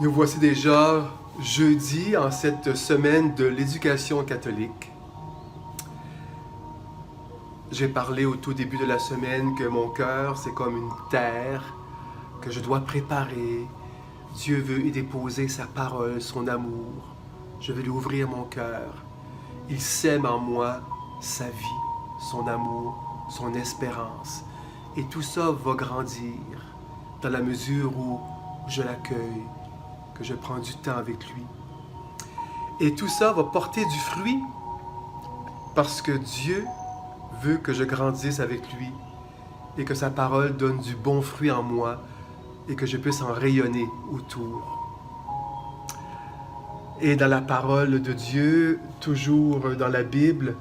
Nous voici déjà jeudi en cette semaine de l'éducation catholique. J'ai parlé au tout début de la semaine que mon cœur, c'est comme une terre que je dois préparer. Dieu veut y déposer sa parole, son amour. Je vais lui ouvrir mon cœur. Il sème en moi sa vie, son amour, son espérance. Et tout ça va grandir dans la mesure où je l'accueille, que je prends du temps avec lui. Et tout ça va porter du fruit parce que Dieu veut que je grandisse avec lui et que sa parole donne du bon fruit en moi et que je puisse en rayonner autour. Et dans la parole de Dieu, toujours dans la Bible,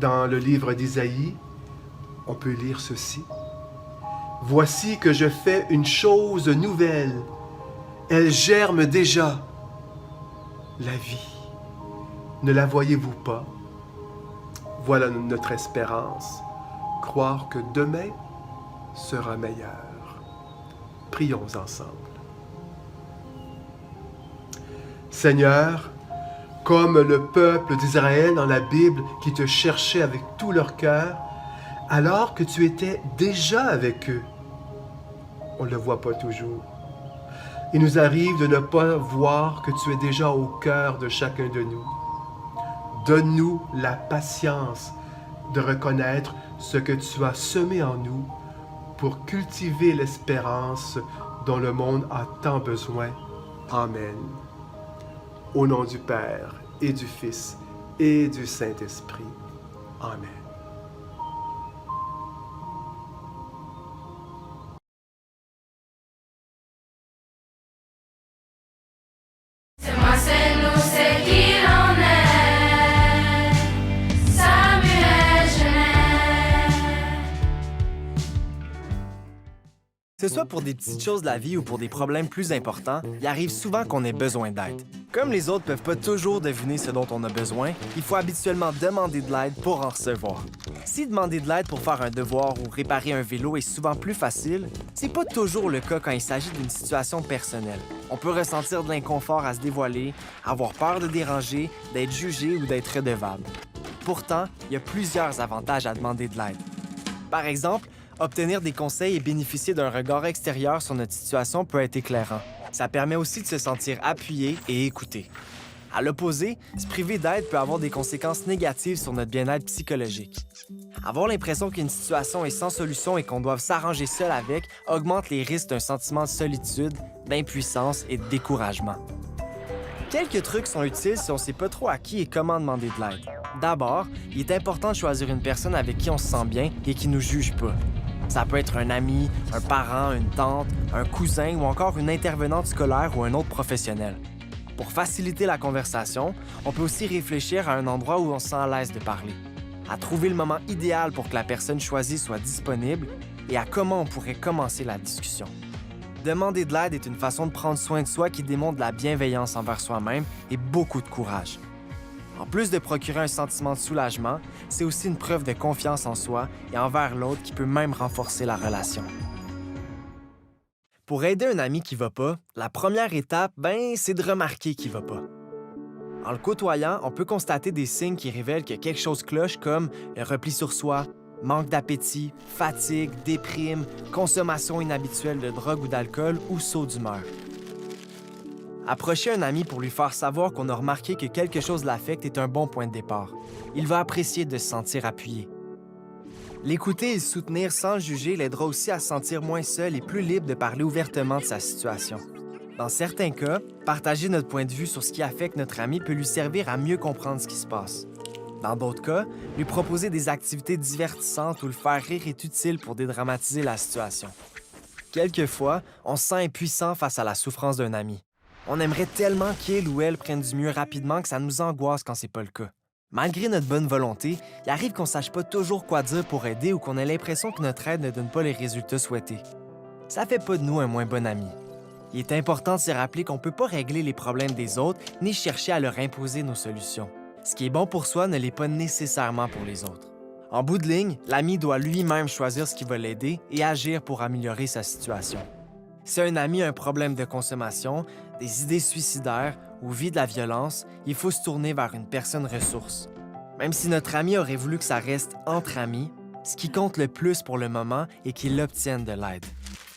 dans le livre d'Isaïe, on peut lire ceci. « Voici que je fais une chose nouvelle. Elle germe déjà. La vie. Ne la voyez-vous pas? Voilà notre espérance. Croire que demain sera meilleur. » Prions ensemble. Seigneur, comme le peuple d'Israël dans la Bible qui te cherchait avec tout leur cœur, alors que tu étais déjà avec eux, on ne le voit pas toujours. Il nous arrive de ne pas voir que tu es déjà au cœur de chacun de nous. Donne-nous la patience de reconnaître ce que tu as semé en nous pour cultiver l'espérance dont le monde a tant besoin. Amen. Au nom du Père et du Fils et du Saint-Esprit. Amen. C'est moi, c'est nous, c'est qui l'on est. Samuel Genest. Que ce soit pour des petites choses de la vie ou pour des problèmes plus importants, il arrive souvent qu'on ait besoin d'aide. Comme les autres peuvent pas toujours deviner ce dont on a besoin, il faut habituellement demander de l'aide pour en recevoir. Si demander de l'aide pour faire un devoir ou réparer un vélo est souvent plus facile, c'est pas toujours le cas quand il s'agit d'une situation personnelle. On peut ressentir de l'inconfort à se dévoiler, avoir peur de déranger, d'être jugé ou d'être redevable. Pourtant, il y a plusieurs avantages à demander de l'aide. Par exemple, obtenir des conseils et bénéficier d'un regard extérieur sur notre situation peut être éclairant. Ça permet aussi de se sentir appuyé et écouté. À l'opposé, se priver d'aide peut avoir des conséquences négatives sur notre bien-être psychologique. Avoir l'impression qu'une situation est sans solution et qu'on doit s'arranger seul avec augmente les risques d'un sentiment de solitude, d'impuissance et de découragement. Quelques trucs sont utiles si on ne sait pas trop à qui et comment demander de l'aide. D'abord, il est important de choisir une personne avec qui on se sent bien et qui ne nous juge pas. Ça peut être un ami, un parent, une tante, un cousin ou encore une intervenante scolaire ou un autre professionnel. Pour faciliter la conversation, on peut aussi réfléchir à un endroit où on se sent à l'aise de parler, à trouver le moment idéal pour que la personne choisie soit disponible et à comment on pourrait commencer la discussion. Demander de l'aide est une façon de prendre soin de soi qui démontre de la bienveillance envers soi-même et beaucoup de courage. En plus de procurer un sentiment de soulagement, c'est aussi une preuve de confiance en soi et envers l'autre qui peut même renforcer la relation. Pour aider un ami qui va pas, la première étape, c'est de remarquer qu'il va pas. En le côtoyant, on peut constater des signes qui révèlent que quelque chose cloche comme un repli sur soi, manque d'appétit, fatigue, déprime, consommation inhabituelle de drogue ou d'alcool ou saut d'humeur. Approcher un ami pour lui faire savoir qu'on a remarqué que quelque chose l'affecte est un bon point de départ. Il va apprécier de se sentir appuyé. L'écouter et le soutenir sans le juger l'aidera aussi à se sentir moins seul et plus libre de parler ouvertement de sa situation. Dans certains cas, partager notre point de vue sur ce qui affecte notre ami peut lui servir à mieux comprendre ce qui se passe. Dans d'autres cas, lui proposer des activités divertissantes ou le faire rire est utile pour dédramatiser la situation. Quelquefois, on se sent impuissant face à la souffrance d'un ami. On aimerait tellement qu'il ou elle prenne du mieux rapidement que ça nous angoisse quand c'est pas le cas. Malgré notre bonne volonté, il arrive qu'on sache pas toujours quoi dire pour aider ou qu'on ait l'impression que notre aide ne donne pas les résultats souhaités. Ça fait pas de nous un moins bon ami. Il est important de se rappeler qu'on peut pas régler les problèmes des autres ni chercher à leur imposer nos solutions. Ce qui est bon pour soi ne l'est pas nécessairement pour les autres. En bout de ligne, l'ami doit lui-même choisir ce qui va l'aider et agir pour améliorer sa situation. Si un ami a un problème de consommation, des idées suicidaires ou vit de la violence, il faut se tourner vers une personne ressource. Même si notre ami aurait voulu que ça reste entre amis, ce qui compte le plus pour le moment est qu'il obtienne de l'aide.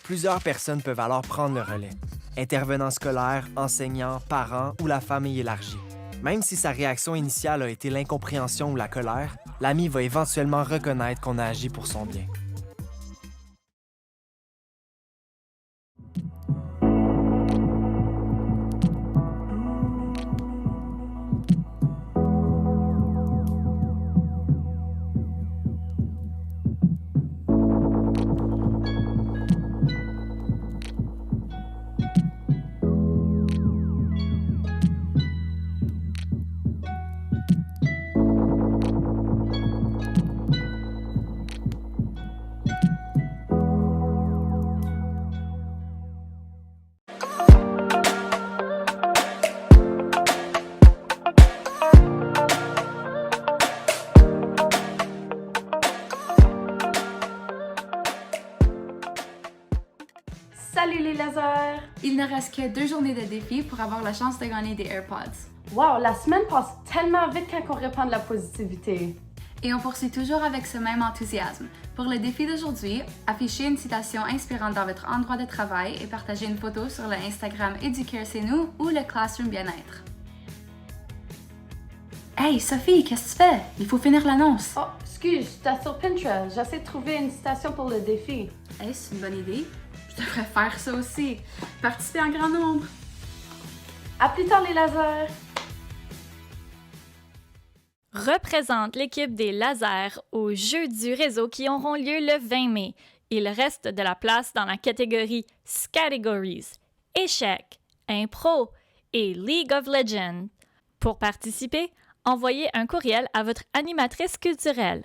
Plusieurs personnes peuvent alors prendre le relais. Intervenants scolaires, enseignants, parents ou la famille élargie. Même si sa réaction initiale a été l'incompréhension ou la colère, l'ami va éventuellement reconnaître qu'on a agi pour son bien. Salut les lasers! Il ne reste que 2 journées de défi pour avoir la chance de gagner des AirPods. Wow, la semaine passe tellement vite quand on répand de la positivité. Et on poursuit toujours avec ce même enthousiasme. Pour le défi d'aujourd'hui, affichez une citation inspirante dans votre endroit de travail et partagez une photo sur le Instagram Educare C'est Nous ou le Classroom Bien-être. Hey Sophie, qu'est-ce que tu fais? Il faut finir l'annonce. Oh, excuse, j'étais sur Pinterest. J'essaie de trouver une citation pour le défi. Hey, c'est une bonne idée. Je devrais faire ça aussi. Participer en grand nombre. À plus tard les lasers! Représente l'équipe des lasers aux Jeux du réseau qui auront lieu le 20 mai. Il reste de la place dans la catégorie Categories, Échecs, Impro et League of Legends. Pour participer, envoyez un courriel à votre animatrice culturelle.